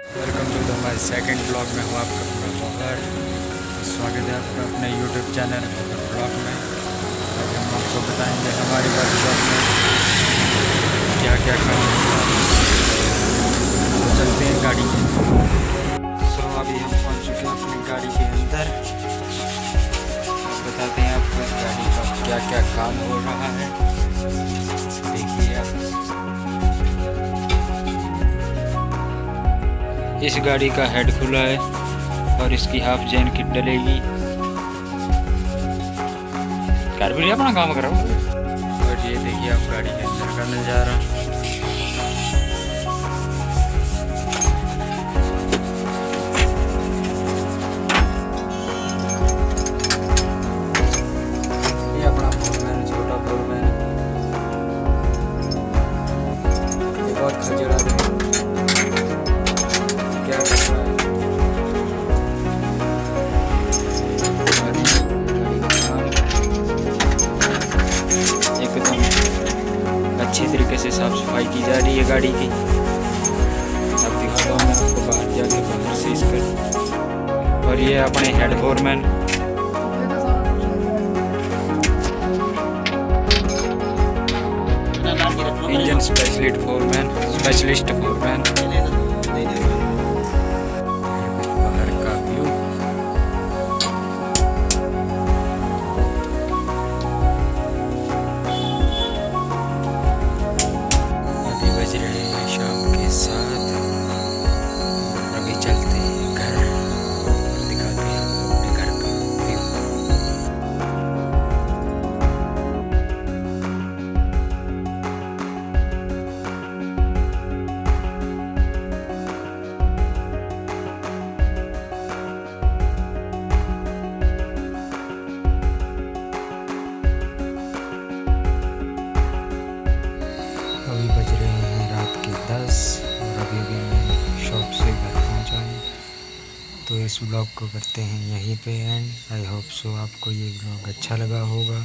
Welcome to हमारे second blog में हूँ आपका पूरा ब्लॉगर। स्वागत है आपका अपने यूट्यूब चैनल ब्लॉग में। आज हम आपको बताएंगे हमारी वर्कशॉप में क्या क्या काम होगा। तो चलते हैं गाड़ी में। अभी हम पहुँच चुके हैं अपनी गाड़ी के अंदर। बताते हैं आपको इस गाड़ी का क्या क्या काम हो रहा है। देखिए आप, इस गाड़ी का हेड खुला है और इसकी हाफ चेन किट डलेगी। कार भी अपना काम कर रहा हूँ। और ये देखिए आप गाड़ी के अंदर का नज़ारा। ये अपना फोरमैन, छोटा फोरमैन, बहुत खजड़ा है। क्या कर रहा है? एकदम अच्छी तरीके से साफ सफाई की जा रही है गाड़ी की। अब दिखाता हूँ मैं आपको बाहर जाके, बाहर से इसका। और ये अपने head foreman, engine specialist foreman. बाहर का व्यू। अभी बज रहे हैं शाम के 7। अभी चलते हैं घर और दिखाते हैं आपको अपने घर का व्यू। अभी बज रहे हैं रात के 10 और अभी भी मैं शॉप से घर पहुंचा हूँ। तो इस ब्लॉग को करते हैं यहीं पे एंड। आई होप सो आपको ये ब्लॉग अच्छा लगा होगा।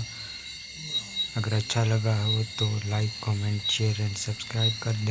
अगर अच्छा लगा हो तो like, comment, share and subscribe कर दें।